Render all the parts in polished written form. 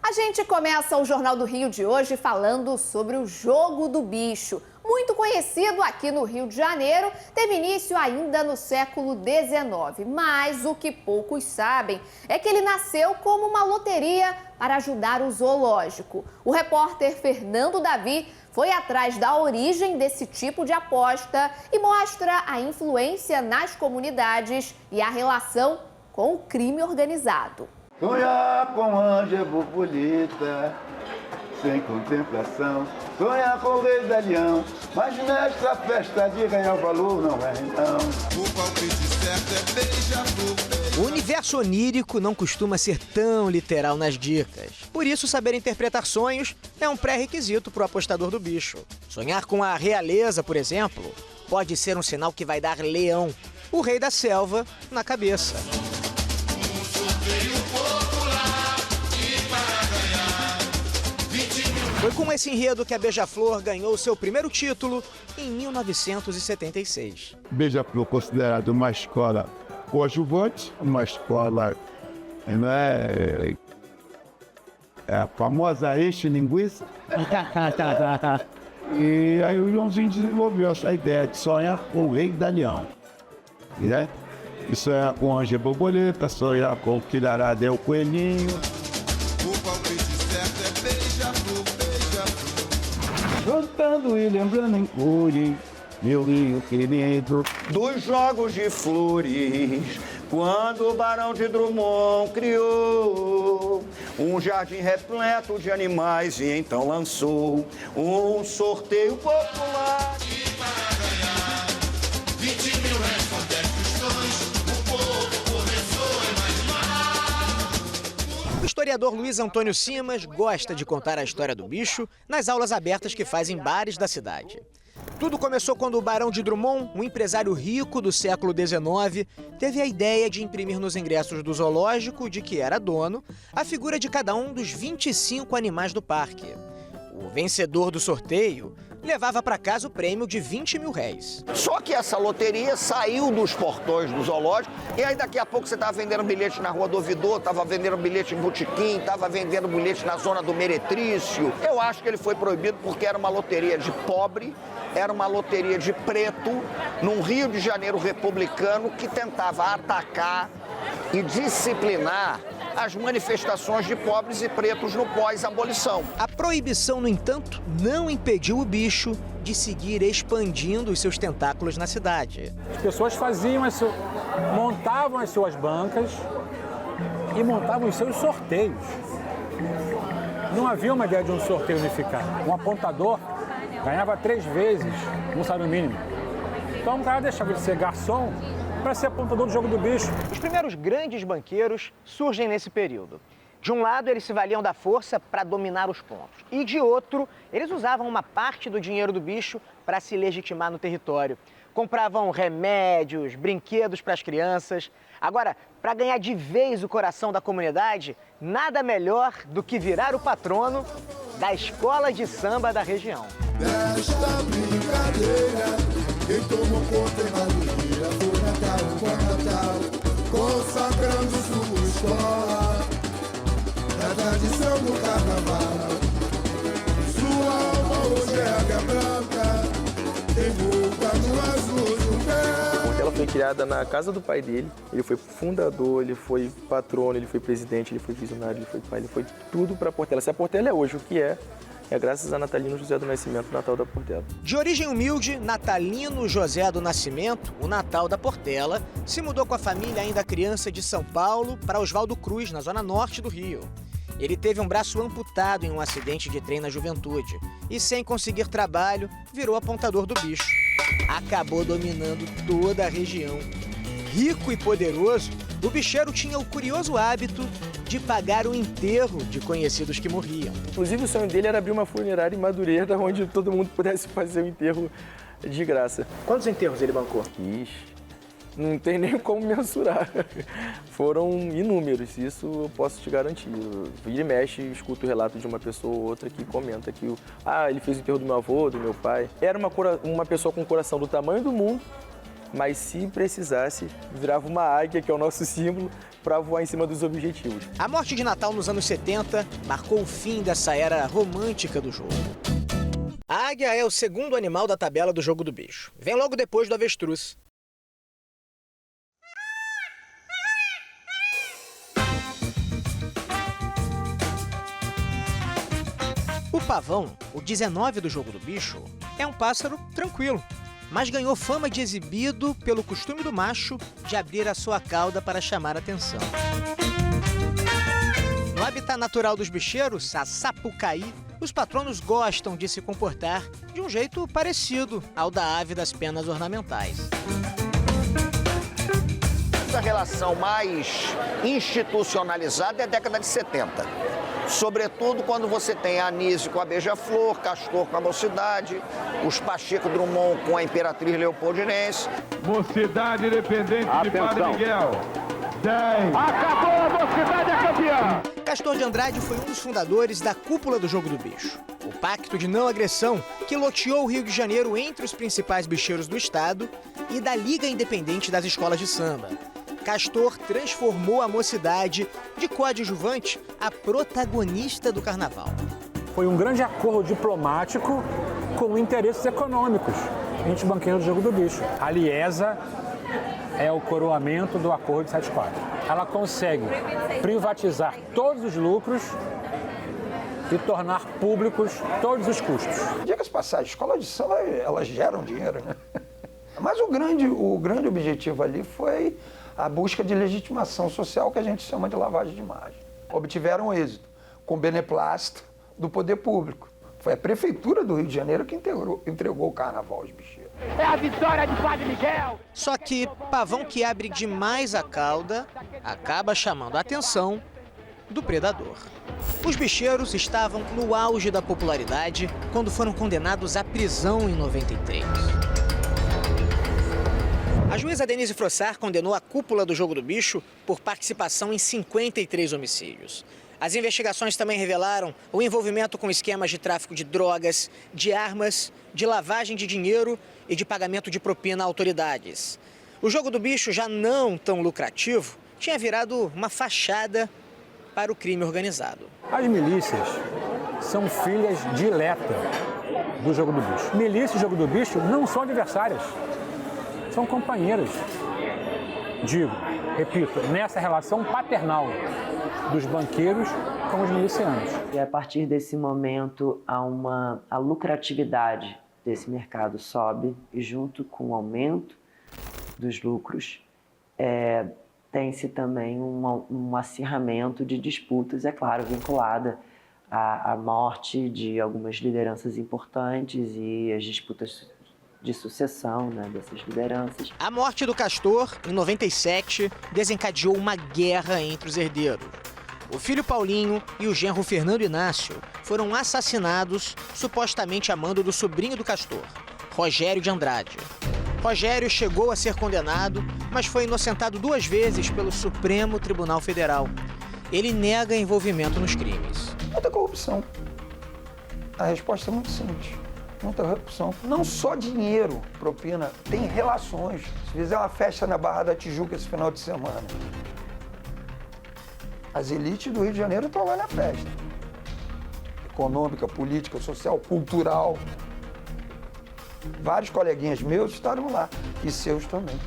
A gente começa o Jornal do Rio de hoje falando sobre o jogo do bicho. Muito conhecido aqui no Rio de Janeiro, teve início ainda no século XIX. Mas o que poucos sabem é que ele nasceu como uma loteria para ajudar o zoológico. O repórter Fernando Davi foi atrás da origem desse tipo de aposta e mostra a influência nas comunidades e a relação com o crime organizado. Sonhar com anja borboleta, sem contemplação. Sonhar com o rei da leão, mas nesta festa de ganhar valor não é então. O palpite certo é beija-flor. O universo onírico não costuma ser tão literal nas dicas. Por isso, saber interpretar sonhos é um pré-requisito para o apostador do bicho. Sonhar com a realeza, por exemplo, pode ser um sinal que vai dar leão, o rei da selva, na cabeça. Foi com esse enredo que a Beija-Flor ganhou seu primeiro título em 1976. Beija-Flor considerado uma escola coadjuvante, uma escola, é a famosa enche-linguiça. E aí o Joãozinho desenvolveu essa ideia de sonhar com o rei da leão. Né? E sonhar com anja borboleta, sonhar com o Quilarada o coelhinho. O palpite certo é beija-flor, beija-flor. Cantando e lembrando em cores, meu rio querido. Dos jogos de flores, quando o Barão de Drummond criou um jardim repleto de animais e então lançou um sorteio popular. E para ganhar 20 mil reais com 10 questões, o povo começou a imaginar. O historiador Luiz Antônio Simas gosta de contar a história do bicho nas aulas abertas que faz em bares da cidade. Tudo começou quando o Barão de Drummond, um empresário rico do século XIX, teve a ideia de imprimir nos ingressos do zoológico, de que era dono, a figura de cada um dos 25 animais do parque. O vencedor do sorteio levava para casa o prêmio de 20 mil réis. Só que essa loteria saiu dos portões do zoológico e aí daqui a pouco você estava vendendo bilhete na Rua do Ouvidor, estava vendendo bilhete em botequim, estava vendendo bilhete na zona do Meretrício. Eu acho que ele foi proibido porque era uma loteria de pobre, era uma loteria de preto, num Rio de Janeiro republicano que tentava atacar e disciplinar as manifestações de pobres e pretos no pós-abolição. A proibição, no entanto, não impediu o bicho de seguir expandindo os seus tentáculos na cidade. As pessoas montavam as suas bancas e montavam os seus sorteios. Não havia uma ideia de um sorteio unificado. Um apontador ganhava 3 vezes um salário mínimo. Então o cara deixava de ser garçom para ser apontador do jogo do bicho. Os primeiros grandes banqueiros surgem nesse período. De um lado, eles se valiam da força para dominar os pontos. E de outro, eles usavam uma parte do dinheiro do bicho para se legitimar no território. Compravam remédios, brinquedos para as crianças. Agora, para ganhar de vez o coração da comunidade, nada melhor do que virar o patrono da escola de samba da região. Desta brincadeira, quem tomou conta em Madureira foi Natal, consagrando sua escola, na tradição do carnaval. Sua alma hoje é águia branca, tem boca no azul do pé. Ela foi criada na casa do pai dele, ele foi fundador, ele foi patrono, ele foi presidente, ele foi visionário, ele foi pai, ele foi tudo para a Portela. Se a Portela é hoje o que é graças a Natalino José do Nascimento, Natal da Portela. De origem humilde, Natalino José do Nascimento, o Natal da Portela, se mudou com a família ainda criança de São Paulo para Oswaldo Cruz, na zona norte do Rio. Ele teve um braço amputado em um acidente de trem na juventude e, sem conseguir trabalho, virou apontador do bicho. Acabou dominando toda a região. Rico e poderoso, o bicheiro tinha o curioso hábito de pagar o enterro de conhecidos que morriam. Inclusive, o sonho dele era abrir uma funerária em Madureira, onde todo mundo pudesse fazer o enterro de graça. Quantos enterros ele bancou? Ixi, não tem nem como mensurar. Foram inúmeros, isso eu posso te garantir. Vira e mexe, escuto o relato de uma pessoa ou outra que comenta que ele fez o enterro do meu avô, do meu pai. Era uma pessoa com um coração do tamanho do mundo mas se precisasse, virava uma águia, que é o nosso símbolo, para voar em cima dos objetivos. A morte de Natal nos anos 70 marcou o fim dessa era romântica do jogo. A águia é o segundo animal da tabela do jogo do bicho. Vem logo depois do avestruz. O pavão, o 19 do jogo do bicho, é um pássaro tranquilo, mas ganhou fama de exibido pelo costume do macho de abrir a sua cauda para chamar atenção. No habitat natural dos bicheiros, a Sapucaí, os patronos gostam de se comportar de um jeito parecido ao da ave das penas ornamentais. Essa relação mais institucionalizada é a década de 70. Sobretudo quando você tem a Anísio com a Beija-Flor, Castor com a Mocidade, os Pacheco Drummond com a Imperatriz Leopoldinense. Mocidade Independente de Padre Miguel. 10. Acabou, a Mocidade é campeã! Castor de Andrade foi um dos fundadores da Cúpula do Jogo do Bicho, o pacto de não agressão que loteou o Rio de Janeiro entre os principais bicheiros do estado e da Liga Independente das Escolas de Samba. Castor transformou a Mocidade de coadjuvante a protagonista do carnaval. Foi um grande acordo diplomático com interesses econômicos entre os banqueiros do Jogo do Bicho. A Liesa é o coroamento do acordo de 74. Ela consegue privatizar todos os lucros e tornar públicos todos os custos. Diga-se passagem, escolas de samba, elas geram dinheiro, né? Mas o grande objetivo ali foi a busca de legitimação social, que a gente chama de lavagem de imagem. Obtiveram êxito com beneplácito do poder público. Foi a Prefeitura do Rio de Janeiro que entregou o carnaval aos bicheiros. É a vitória de Padre Miguel! Só que pavão que abre demais a cauda acaba chamando a atenção do predador. Os bicheiros estavam no auge da popularidade quando foram condenados à prisão em 93. A juíza Denise Frossard condenou a Cúpula do Jogo do Bicho por participação em 53 homicídios. As investigações também revelaram o envolvimento com esquemas de tráfico de drogas, de armas, de lavagem de dinheiro e de pagamento de propina a autoridades. O Jogo do Bicho, já não tão lucrativo, tinha virado uma fachada para o crime organizado. As milícias são filhas diletas do Jogo do Bicho. Milícia e Jogo do Bicho não são adversárias. São companheiros, repito, nessa relação paternal dos banqueiros com os milicianos. E a partir desse momento, a lucratividade desse mercado sobe e junto com o aumento dos lucros, tem-se também um acirramento de disputas, é claro, vinculada à morte de algumas lideranças importantes e as disputas de sucessão, né, dessas lideranças. A morte do Castor, em 97, desencadeou uma guerra entre os herdeiros. O filho Paulinho e o genro Fernando Inácio foram assassinados, supostamente a mando do sobrinho do Castor, Rogério de Andrade. Rogério chegou a ser condenado, mas foi inocentado 2 vezes pelo Supremo Tribunal Federal. Ele nega envolvimento nos crimes. Muita corrupção. A resposta é muito simples. Muita corrupção. Não só dinheiro, propina, tem relações. Se fizer uma festa na Barra da Tijuca esse final de semana, as elites do Rio de Janeiro estão lá na festa. Econômica, política, social, cultural. Vários coleguinhas meus estavam lá, e seus também.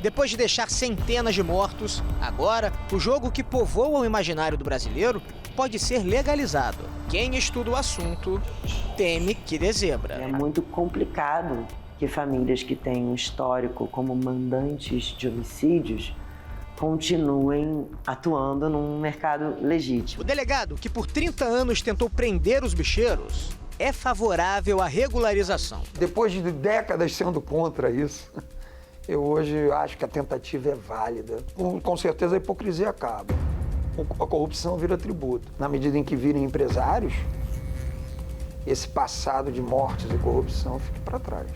Depois de deixar centenas de mortos, agora o jogo que povoa o imaginário do brasileiro pode ser legalizado. Quem estuda o assunto teme que dê zebra. É muito complicado que famílias que têm um histórico como mandantes de homicídios continuem atuando num mercado legítimo. O delegado, que por 30 anos tentou prender os bicheiros, é favorável à regularização. Depois de décadas sendo contra isso, eu hoje acho que a tentativa é válida. Com certeza a hipocrisia acaba. A corrupção vira tributo. Na medida em que virem empresários, esse passado de mortes e corrupção fica para trás.